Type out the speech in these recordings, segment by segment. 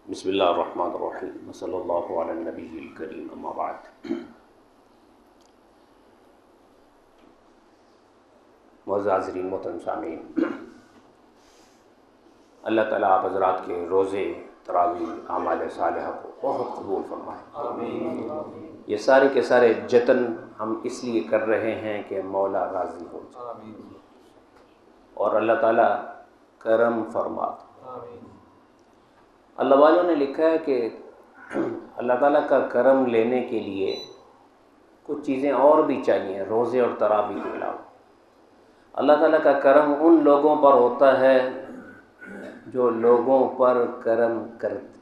بسم اللہ الرحمن الرحیم صلی اللہ علی النبی الکریم اما بعد۔ معزز حاضرین، محترم سامعین، اللہ تعالیٰ آپ حضرات کے روزے، تراویح، اعمال صالحہ کو بہت قبول فرمائے۔ آمین۔ یہ سارے کے سارے جتن ہم اس لیے کر رہے ہیں کہ مولا راضی ہو جائے آمین۔ اور اللہ تعالیٰ کرم فرما دے۔ آمین۔ اللہ والوں نے لکھا ہے کہ اللہ تعالیٰ کا کرم لینے کے لیے کچھ چیزیں اور بھی چاہیے روزے اور تراویح کے علاوہ۔ اللہ تعالیٰ کا کرم ان لوگوں پر ہوتا ہے جو لوگوں پر کرم کرتے۔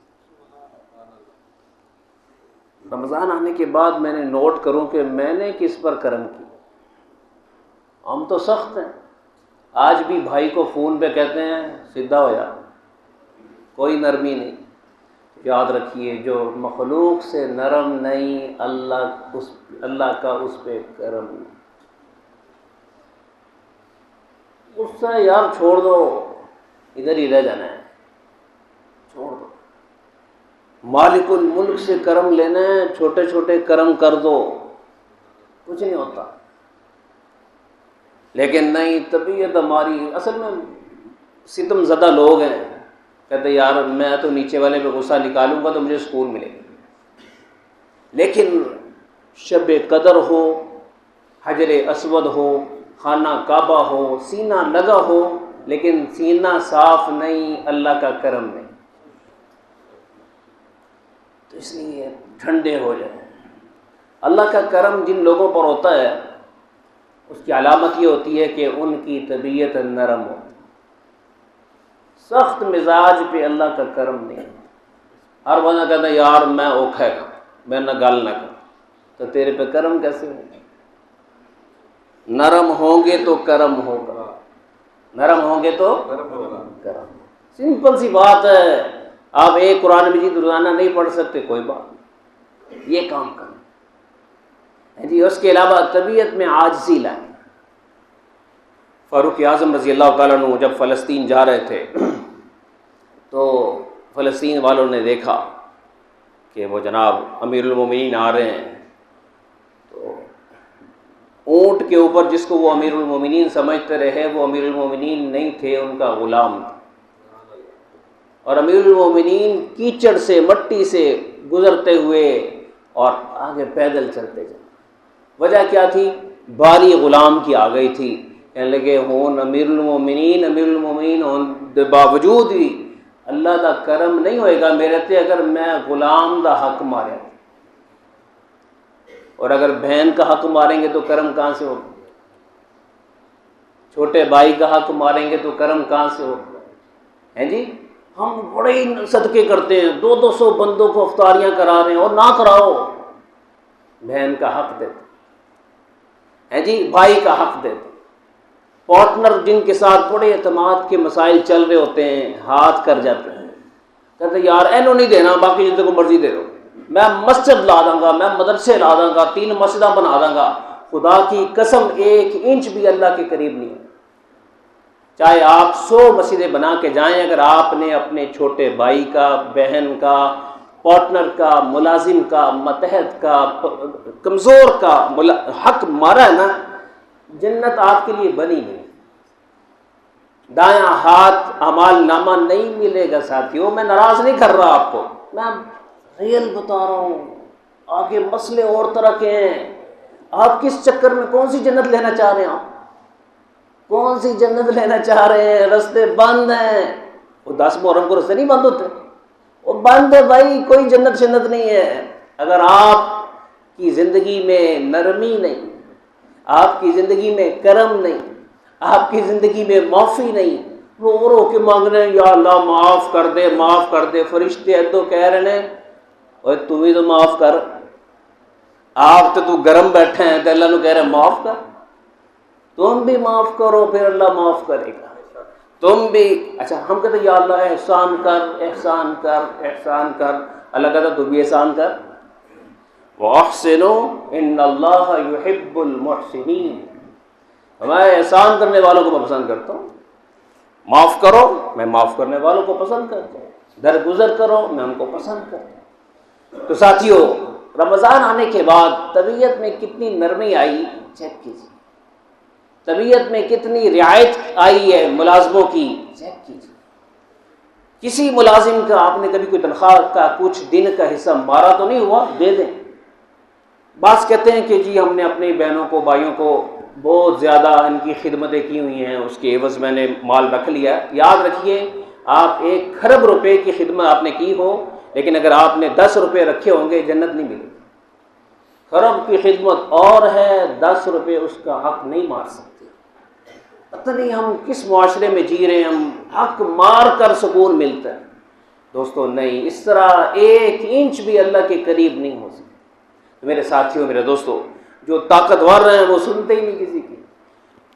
رمضان آنے کے بعد میں نے نوٹ کروں کہ میں نے کس پر کرم کی۔ ہم تو سخت ہیں، آج بھی بھائی کو فون پہ کہتے ہیں سیدھا ہو جا، کوئی نرمی نہیں۔ یاد رکھیے جو مخلوق سے نرم نہیں، اللہ کا اس پہ کرم نہیں۔ اس سے یار چھوڑ دو، ادھر ہی رہ جانا ہے، چھوڑ دو۔ مالک الملک سے کرم لینا ہے، چھوٹے چھوٹے کرم کر دو، کچھ نہیں ہوتا۔ لیکن نہیں، طبیعت ہماری اصل میں ستم زدہ لوگ ہیں، کہتے یار میں تو نیچے والے پہ غصہ نکالوں گا تو مجھے سکون ملے گا۔ لیکن شب قدر ہو، حجر اسود ہو، خانہ کعبہ ہو، سینہ لگا ہو، لیکن سینہ صاف نہیں، اللہ کا کرم نہیں، تو اس لیے ٹھنڈے ہو جائیں۔ اللہ کا کرم جن لوگوں پر ہوتا ہے اس کی علامت یہ ہوتی ہے کہ ان کی طبیعت نرم ہو۔ سخت مزاج پہ اللہ کا کرم نہیں۔ ہر بندہ کہتا ہے یار میں اوکھا گا، میں نہ گل نہ کر، تو تیرے پہ کرم کیسے ہوگا؟ نرم ہوں گے تو کرم ہوگا، نرم ہوں گے تو کرم۔ سمپل سی بات ہے، آپ ایک قرآن مجید روزانہ نہیں پڑھ سکتے، کوئی بات، یہ کام کریں جی۔ اس کے علاوہ طبیعت میں عاجزی لائیں۔ فاروق اعظم رضی اللہ تعالیٰ عنہ جب فلسطین جا رہے تھے تو فلسطین والوں نے دیکھا کہ وہ جناب امیر المومنین آ رہے ہیں، تو اونٹ کے اوپر جس کو وہ امیر المومنین سمجھتے رہے، وہ امیر المومنین نہیں تھے، ان کا غلام تھا۔ اور امیر المومنین کیچڑ سے، مٹی سے گزرتے ہوئے اور آگے پیدل چلتے جائیں۔ وجہ کیا تھی؟ باری غلام کی آ گئی تھی، کہنے لگے ہون امیر المومنین ہون دے باوجود بھی اللہ دا کرم نہیں ہوئے گا میرے تے اگر میں غلام دا حق مارے، اور اگر بہن کا حق ماریں گے تو کرم کہاں سے ہوگا؟ چھوٹے بھائی کا حق ماریں گے تو کرم کہاں سے ہوگا؟ ہیں جی، ہم بڑے ہی صدقے کرتے ہیں، 200 بندوں کو افطاریاں کرا رہے ہیں، اور نہ کراؤ، بہن کا حق دیتے ہیں جی، بھائی کا حق دیتے۔ پارٹنر جن کے ساتھ بڑے اعتماد کے مسائل چل رہے ہوتے ہیں، ہاتھ کر جاتے ہیں، کہتے یار اینو نہیں دینا، باقی جن کو مرضی دے دو، میں مسجد لا دوں گا، میں مدرسے لا دوں گا، 3 مسجدیں بنا دوں گا۔ خدا کی قسم 1 انچ بھی اللہ کے قریب نہیں ہے۔ چاہے آپ 100 مسجدیں بنا کے جائیں، اگر آپ نے اپنے چھوٹے بھائی کا، بہن کا، پارٹنر کا، ملازم کا، متحد کا، کمزور کا حق مارا ہے نا، جنت آپ کے لیے بنی نہیں۔ دایاں ہاتھ اعمال نامہ نہیں ملے گا ساتھیوں۔ میں ناراض نہیں کر رہا آپ کو، میں ریل بتا رہا ہوں، آگے مسئلے اور طرح کے ہیں۔ آپ کس چکر میں کون سی جنت لینا چاہ رہے ہیں؟ آپ کون سی جنت لینا چاہ رہے ہیں؟ رستے بند ہیں۔ وہ 10 محرم کو رستے نہیں بند ہوتے، وہ بند ہے بھائی، کوئی جنت شنت نہیں ہے۔ اگر آپ کی زندگی میں نرمی نہیں، آپ کی زندگی میں کرم نہیں، آپ کی زندگی میں معافی نہیں، رو رو کے مانگنے یا اللہ معاف کر دے، معاف کر دے، فرشتے ادو کہہ رہے ہیں اور تم ہی تو معاف کر، آپ تو گرم بیٹھے ہیں تو اللہ نے کہہ رہے ہیں معاف کر، تم بھی معاف کرو پھر اللہ معاف کرے گا، تم بھی۔ اچھا ہم کہتے ہیں یا اللہ احسان کر، احسان کر، احسان کر، اللہ کہتا تو بھی احسان کر۔ وَأَحْسِنُوا إِنَّ اللَّهَ يُحِبُّ الْمُحْسِنِينَ، میں احسان کرنے والوں کو میں پسند کرتا ہوں، معاف کرو، میں معاف کرنے والوں کو پسند کرتا ہوں۔ درگزر کرو، میں ان کو پسند کرتا ہوں۔ تو ساتھیو، رمضان آنے کے بعد طبیعت میں کتنی نرمی آئی چیک کیجیے، طبیعت میں کتنی رعایت آئی ہے ملازموں کی چیک کیجیے۔ کسی ملازم کا آپ نے کبھی کوئی تنخواہ کا کچھ دن کا حصہ مارا تو نہیں ہوا؟ دے دیں۔ بعض کہتے ہیں کہ جی ہم نے اپنی بہنوں کو بھائیوں کو بہت زیادہ ان کی خدمتیں کی ہوئی ہیں، اس کے عوض میں نے مال رکھ لیا۔ یاد رکھیے، آپ 1 ارب روپے کی خدمت آپ نے کی ہو، لیکن اگر آپ نے 10 روپے رکھے ہوں گے جنت نہیں ملے گی۔ خرب کی خدمت اور ہے، 10 روپے اس کا حق نہیں مار سکتے۔ پتہ نہیں ہم کس معاشرے میں جی رہے ہیں، ہم حق مار کر سکون ملتا ہے۔ دوستو نہیں، اس طرح 1 انچ بھی اللہ کے قریب نہیں ہو سکتا۔ میرے ساتھیوں، میرے دوستو، جو طاقتور ہیں وہ سنتے ہی نہیں کسی کی۔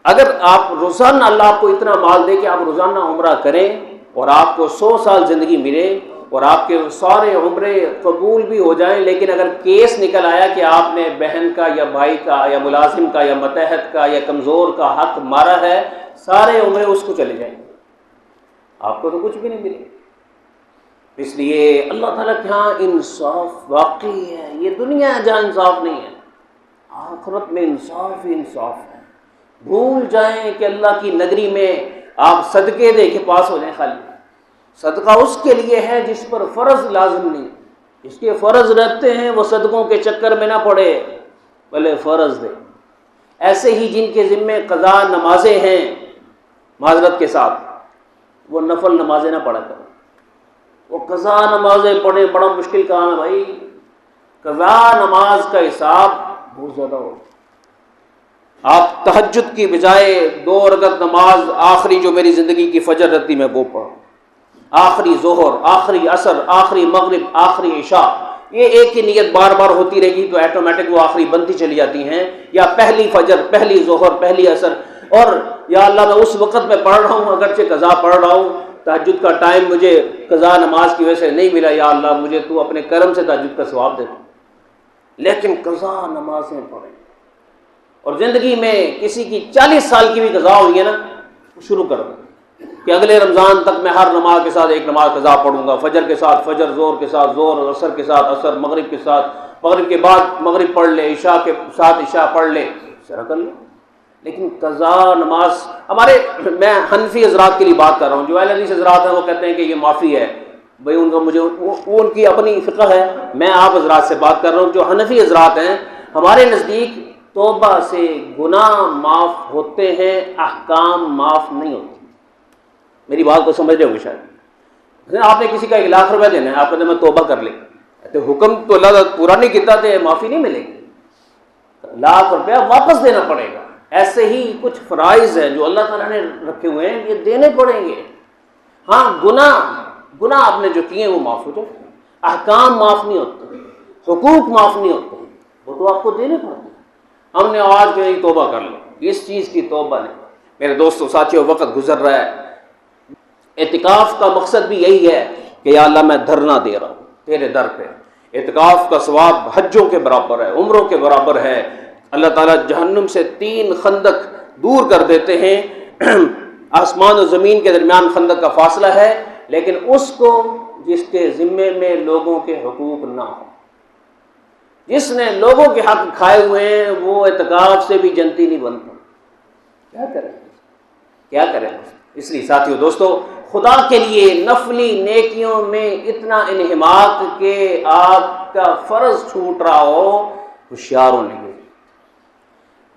اگر آپ روزانہ، اللہ آپ کو اتنا مال دے کہ آپ روزانہ عمرہ کریں اور آپ کو 100 سال زندگی ملے اور آپ کے سارے عمرے قبول بھی ہو جائیں، لیکن اگر کیس نکل آیا کہ آپ نے بہن کا یا بھائی کا یا ملازم کا یا متحد کا یا کمزور کا حق مارا ہے، سارے عمرے اس کو چلے جائیں گے، آپ کو تو کچھ بھی نہیں ملے۔ اس لیے اللہ تعالیٰ کے ہاں انصاف واقعی ہے۔ یہ دنیا ہے جہاں انصاف نہیں ہے، آخرت میں انصاف ہی انصاف ہے۔ بھول جائیں کہ اللہ کی نگری میں آپ صدقے دے کے پاس ہو جائیں خالی۔ صدقہ اس کے لیے ہے جس پر فرض لازم نہیں، جس کے فرض رہتے ہیں وہ صدقوں کے چکر میں نہ پڑے، بھلے فرض دے۔ ایسے ہی جن کے ذمے قضا نمازیں ہیں، معذرت کے ساتھ، وہ نفل نمازیں نہ پڑھا کریں۔ وہ قضا نمازیں پڑھیں، بڑا مشکل کام ہے بھائی۔ قضا نماز کا حساب بہت زیادہ ہو۔ آپ تہجد کی بجائے 2 رکعت نماز آخری جو میری زندگی کی فجر رہتی میں وہ پڑھوں، آخری ظہر، آخری عصر، آخری مغرب، آخری عشاء، یہ ایک ہی نیت بار بار ہوتی رہے گی تو ایٹومیٹک وہ آخری بنتی چلی جاتی ہیں۔ یا پہلی فجر، پہلی ظہر، پہلی عصر، اور یا اللہ میں اس وقت میں پڑھ رہا ہوں، اگرچہ قضا پڑھ رہا ہوں، تہجد کا ٹائم مجھے قضا نماز کی وجہ سے نہیں ملا، یا اللہ مجھے تو اپنے کرم سے تہجد کا ثواب دے، لیکن قضا نمازیں پڑھیں۔ اور زندگی میں کسی کی 40 سال کی بھی قضا ہوئی ہے نا، شروع کر دیں کہ اگلے رمضان تک میں ہر نماز کے ساتھ 1 نماز قضا پڑھوں گا، فجر کے ساتھ فجر، ظہر کے ساتھ ظہر، عصر کے ساتھ عصر، مغرب کے ساتھ مغرب، کے بعد مغرب پڑھ لے، عشاء کے ساتھ عشاء پڑھ لے، سرا کر لے۔ لیکن قضا نماز، ہمارے، میں حنفی حضرات کے لیے بات کر رہا ہوں، جو اہل حدیث حضرات ہیں وہ کہتے ہیں کہ یہ معافی ہے بھائی، ان کا مجھے وہ ان کی اپنی فقہ ہے، میں آپ حضرات سے بات کر رہا ہوں جو حنفی حضرات ہیں۔ ہمارے نزدیک توبہ سے گناہ معاف ہوتے ہیں، احکام معاف نہیں ہوتے۔ میری بات کو سمجھ رہے ہو شاید؟ آپ نے کسی کا 1 لاکھ روپے دینا ہے، آپ کہتے ہیں میں توبہ کر لیں، تو حکم تو اللہ تعالیٰ پورا نہیں کیتا تو معافی نہیں ملے گی، 1 لاکھ روپیہ واپس دینا پڑے گا۔ ایسے ہی کچھ فرائض ہیں جو اللہ تعالیٰ نے رکھے ہوئے ہیں، یہ دینے پڑیں گے۔ ہاں، گناہ آپ نے جو کیے وہ معاف ہو جائے، احکام معاف نہیں ہوتے، حقوق معاف نہیں ہوتے، وہ تو آپ کو دینے پڑتے ہیں۔ ہم نے آج کے نہیں توبہ کر لی، اس چیز کی توبہ نہیں۔ میرے دوستو ساتھیوں، وقت گزر رہا ہے۔ اعتکاف کا مقصد بھی یہی ہے کہ یا اللہ میں دھرنا دے رہا ہوں تیرے در پہ۔ اعتکاف کا ثواب حجوں کے برابر ہے، عمروں کے برابر ہے۔ اللہ تعالیٰ جہنم سے 3 خندق دور کر دیتے ہیں۔ آسمان و زمین کے درمیان خندق کا فاصلہ ہے، لیکن اس کو جس کے ذمے میں لوگوں کے حقوق نہ ہو، جس نے لوگوں کے حق کھائے ہوئے ہیں، وہ اعتکاف سے بھی جنتی نہیں بنتا۔ کیا کریں؟ اس لیے ساتھیو، دوستو، خدا کے لیے نفلی نیکیوں میں اتنا انہماک کہ آپ کا فرض چھوٹ رہا ہو، ہوشیار ہونے کے۔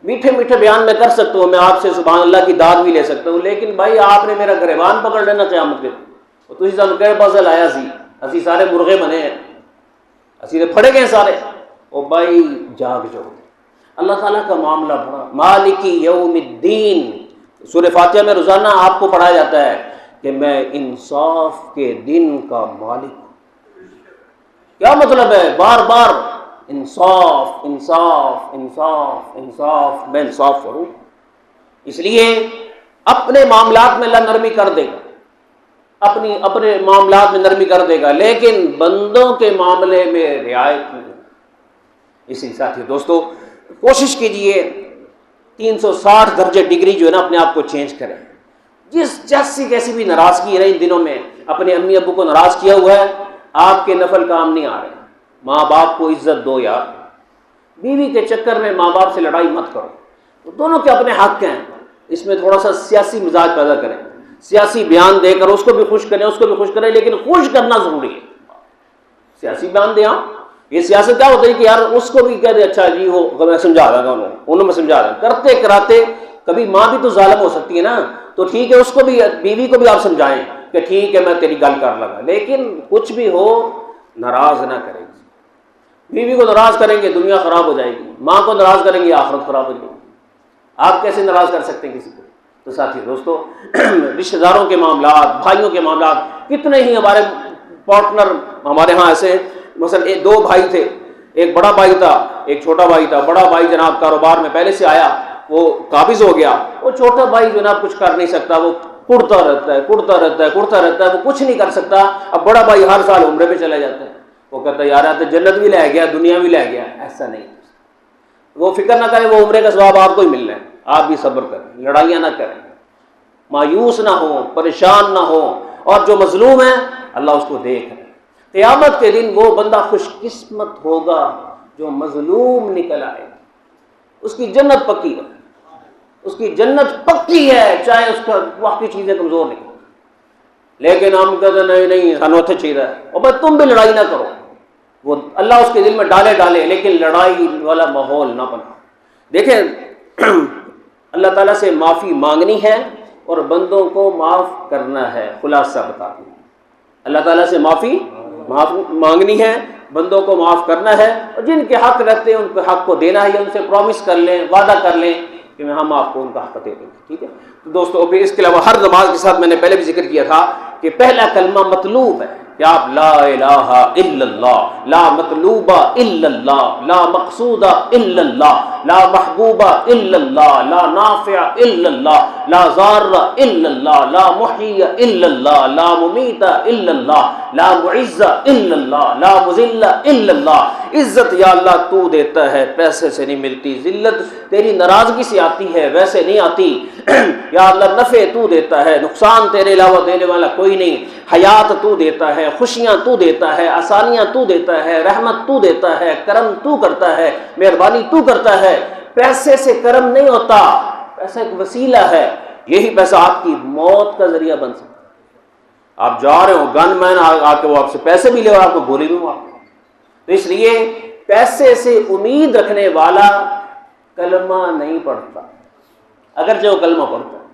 میٹھے میٹھے بیان میں کر سکتا ہوں، میں آپ سے سبحان اللہ کی داد بھی لے سکتا ہوں، لیکن بھائی آپ نے میرا گریبان پکڑ لینا قیامت کے، تھی سانوں کہہ پاسے لایا سی، اسی سارے مرغے بنے ہیں، اسی نے پھڑے گئے سارے۔ او بھائی جاگ جاؤ، اللہ تعالیٰ کا معاملہ بڑا۔ مالکی یوم الدین، سورہ فاتحہ میں روزانہ آپ کو پڑھایا جاتا ہے کہ میں انصاف کے دن کا مالک ہوں۔ کیا مطلب ہے؟ بار بار انصاف انصاف انصاف انصاف، میں انصاف کروں۔ اس لیے اپنے معاملات میں اللہ نرمی کر دے گا، اپنے معاملات میں نرمی کر دے گا، لیکن بندوں کے معاملے میں رعایت نہیں۔ اسی ساتھی دوستو، کوشش کیجئے 360 درجے ڈگری جو ہے نا اپنے آپ کو چینج کریں۔ جیسی بھی ناراضگی ہے نا ان دنوں میں، اپنے امی ابو کو ناراض کیا ہوا ہے، آپ کے نفل کام نہیں آ رہے۔ ماں باپ کو عزت دو یار، بیوی کے چکر میں ماں باپ سے لڑائی مت کرو، دونوں کے اپنے حق ہیں، اس میں تھوڑا سا سیاسی مزاج پیدا کریں، سیاسی بیان دے کر اس کو بھی خوش کریں، اس کو بھی خوش کریں، لیکن خوش کرنا ضروری ہے۔ سیاسی بیان دیں، یہ سیاست کیا ہوتا ہے کہ یار اس کو بھی کہہ دے اچھا جی وہ میں سمجھا رہا ہوں، انہوں میں سمجھا رہا ہوں، کرتے کراتے کبھی ماں بھی تو ظالم ہو سکتی ہے نا، تو ٹھیک ہے اس کو بھی، بیوی کو بھی آپ سمجھائیں کہ ٹھیک ہے میں تیری گل کر لگا، لیکن کچھ بھی ہو ناراض نہ کریں۔ بیوی کو ناراض کریں گے دنیا خراب ہو جائے گی، ماں کو ناراض کریں گے آخرت خراب ہو جائے گی۔ آپ کیسے ناراض کر سکتے ہیں کسی کو؟ تو ساتھی دوستو، رشتہ داروں کے معاملات، بھائیوں کے معاملات، کتنے ہی ہمارے پارٹنر ہمارے ہاں ایسے، مثلا دو بھائی تھے، ایک بڑا بھائی تھا ایک چھوٹا بھائی تھا، بڑا بھائی جناب کاروبار میں پہلے سے آیا، وہ قابض ہو گیا، وہ چھوٹا بھائی جناب کچھ کر نہیں سکتا، وہ کڑتا رہتا ہے کڑتا رہتا ہے کڑتا رہتا ہے، وہ کچھ نہیں کر سکتا۔ اب بڑا بھائی ہر سال عمرے پہ چلا جاتا ہے، وہ کہتا ہے یار تو جنت بھی لے گیا دنیا بھی لے گیا، ایسا نہیں، وہ فکر نہ کریں، وہ عمرے کا ثواب آپ کو ہی ملنا ہے، آپ بھی صبر کریں، لڑائیاں نہ کریں، مایوس نہ ہو، پریشان نہ ہو، اور جو مظلوم ہے اللہ اس کو دیکھ رہے۔ قیامت کے دن وہ بندہ خوش قسمت ہوگا جو مظلوم نکل آئے، اس کی جنت پکی ہے، اس کی جنت پکی ہے، چاہے اس کا واقعی چیزیں کمزور نہیں، لیکن ہم کہتے ہیں نہیں سانو اتنے چاہیے، اور بس تم بھی لڑائی نہ کرو، وہ اللہ اس کے دل میں ڈالے لیکن لڑائی والا ماحول نہ بنا۔ دیکھیں اللہ تعالیٰ سے معافی مانگنی ہے اور بندوں کو معاف کرنا ہے، خلاصہ بتا دوں، اللہ تعالیٰ سے معافی مانگنی ہے، بندوں کو معاف کرنا ہے، اور جن کے حق رہتے ہیں ان کے حق کو دینا ہے، ان سے پرومس کر لیں، وعدہ کر لیں کہ ہم آپ کو ان کا حق دے دیں گے، ٹھیک ہے۔ تو دوستو اس کے علاوہ ہر نماز کے ساتھ میں نے پہلے بھی ذکر کیا تھا کہ پہلا کلمہ مطلوب ہے کہ آپ لا الہ الا اللہ، لا مطلوب الا اللہ، لا مقصود الا اللہ، لا محبوب الا اللہ، لا نافع الا اللہ، لا ضار الا اللہ، لا محیی الا اللہ، لا ممیت الا اللہ، لا معز الا اللہ، لا مذل الا اللہ۔ عزت یا اللہ تو دیتا ہے، پیسے سے نہیں ملتی، ذلت تیری ناراضگی سے آتی ہے، ویسے نہیں آتی، یا اللہ نفع تو دیتا ہے، نقصان تیرے علاوہ دینے والا کوئی نہیں، حیات تو دیتا ہے، خوشیاں تو دیتا ہے، آسانیاں تو دیتا ہے، رحمت تو دیتا ہے، کرم تو کرتا ہے، مہربانی تو کرتا ہے۔ پیسے سے کرم نہیں ہوتا، پیسہ ایک وسیلہ ہے، یہی پیسہ آپ کی موت کا ذریعہ بن سکتا ہے۔ آپ جا رہے ہو گن مین آ کے وہ آپ سے پیسے بھی لے اور آپ کو گولی بھی مار، تو اس لیے پیسے سے امید رکھنے والا کلمہ نہیں پڑھتا، اگر جو کلمہ پڑھتا ہے۔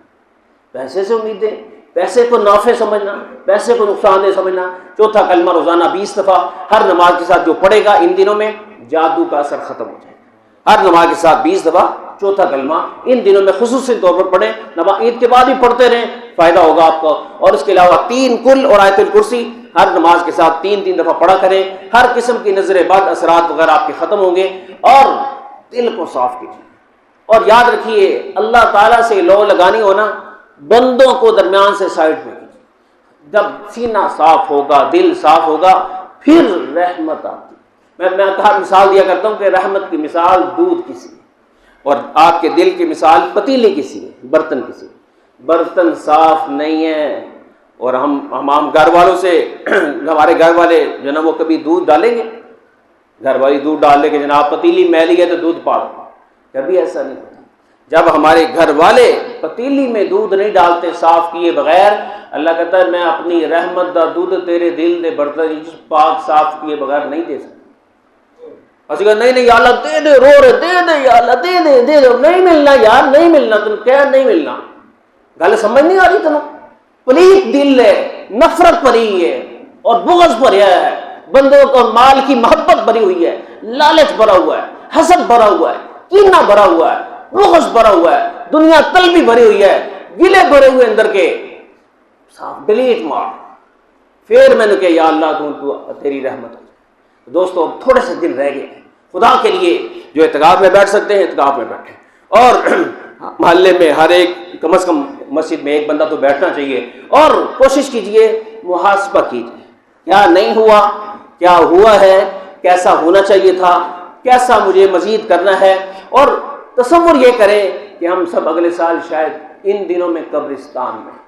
پیسے سے امیدیں، پیسے کو نافع سمجھنا، پیسے کو نقصان دہ سمجھنا۔ چوتھا کلمہ روزانہ 20 دفعہ ہر نماز کے ساتھ جو پڑھے گا ان دنوں میں جادو کا اثر ختم ہو جائے گا۔ ہر نماز کے ساتھ 20 دفعہ چوتھا کلمہ ان دنوں میں خصوصی طور پر پڑھیں، عید کے بعد بھی پڑھتے رہیں، فائدہ ہوگا آپ کو۔ اور اس کے علاوہ 3 کل اور آیت الکرسی ہر نماز کے ساتھ 3 دفعہ پڑھا کریں، ہر قسم کی نظر بد اثرات وغیرہ آپ کے ختم ہوں گے، اور دل کو صاف کیجیے۔ اور یاد رکھیے اللہ تعالیٰ سے لو لگانی ہونا، بندوں کو درمیان سے سائڈ میں کیجیے۔ جب سینہ صاف ہوگا، دل صاف ہوگا، پھر رحمت آتی۔ میں کہا مثال دیا کرتا ہوں کہ رحمت کی مثال دودھ کی سی ہے، اور آپ کے دل کی مثال پتیلی کی سی ہے، برتن کی سی ہے۔ برتن صاف نہیں ہے، اور ہم گھر والوں سے ہمارے گھر والے جناب وہ کبھی دودھ ڈالیں گے، گھر والی دودھ ڈال دے کہ جناب پتیلی میلی ہے تو دودھ پاڑو، کبھی ایسا نہیں ہوتا۔ جب ہمارے گھر والے پتیلی میں دودھ نہیں ڈالتے صاف کیے بغیر، اللہ کہتا ہے میں اپنی رحمت دا دودھ تیرے دل دے برتن پاک صاف کیے بغیر نہیں دے سکتا۔ اسی کہا نہیں یا اللہ دے دے، رو رہے دے دے یا اللہ دے دے دے دے، نہیں ملنا یار نہیں ملنا، تم کیا نہیں ملنا، گل سمجھ نہیں آ رہی تمہیں؟ پلیت دل ہے، نفرت بھری ہے اور بغض بھرا ہے، بندوں کو مال کی محبت بھری ہوئی ہے، لالچ بھرا ہوا ہے، حسد بھرا ہوا ہے، کینہ بھرا ہوا ہے، بغض بھرا ہوا ہے، دنیا طلبی بھری ہوئی ہے، گلے بھرے ہوئے اندر کے، صاف ڈیلیٹ مار۔ پھر میں نے کہا یا اللہ تو تیری رحمت ہو۔ دوستو تھوڑے سے دن رہ گئے خدا کے لیے، جو اعتکاف میں بیٹھ سکتے ہیں اعتکاف میں بیٹھیں، اور محلے میں ہر ایک کم از کم مسجد میں ایک بندہ تو بیٹھنا چاہیے، اور کوشش کیجئے محاسبہ کیجئے، کیا نہیں ہوا، کیا ہوا ہے، کیسا ہونا چاہیے تھا، کیسا مجھے مزید کرنا ہے، اور تصور یہ کریں کہ ہم سب اگلے سال شاید ان دنوں میں قبرستان میں،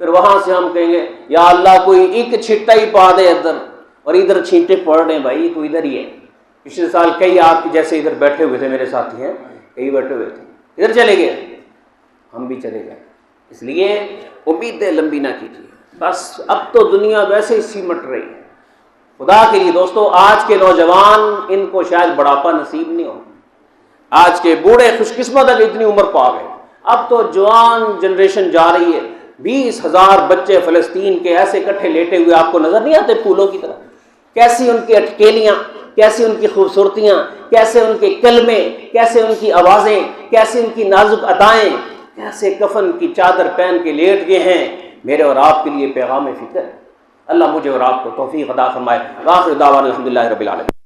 پھر وہاں سے ہم کہیں گے یا اللہ کوئی ایک چھٹا ہی پا دے ادھر، اور ادھر چھینٹے پڑ رہے ہیں بھائی، تو ادھر ہی ہے۔ پچھلے سال کئی آپ جیسے ادھر بیٹھے ہوئے تھے، میرے ساتھی ہیں، کئی بیٹھے ہوئے تھے، ادھر چلے گئے، ہم بھی چلے گئے۔ اس لیے امیدیں لمبی نہ کیجیے، بس اب تو دنیا ویسے ہی سمٹ رہی ہے۔ خدا کے لیے دوستو، آج کے نوجوان ان کو شاید بڑھاپا نصیب نہیں ہو، آج کے بوڑھے خوش قسمت اب اتنی عمر پا گئے، اب تو جوان جنریشن جا رہی ہے۔ 20,000 بچے فلسطین کے ایسے کٹھے لیٹے ہوئے آپ کو نظر نہیں آتے پھولوں کی طرح؟ کیسی ان کی اٹکیلیاں، کیسی ان کی خوبصورتیاں، کیسے ان کے کلمے، کیسے ان کی آوازیں، کیسے ان کی نازک ادائیں، کیسے کفن کی چادر پہن کے لیٹ گئے ہیں۔ میرے اور آپ کے لیے پیغام فکر ہے۔ اللہ مجھے اور آپ کو توفیق عطا فرمائے۔ وآخر دعوانا الحمدللہ رب العالمین۔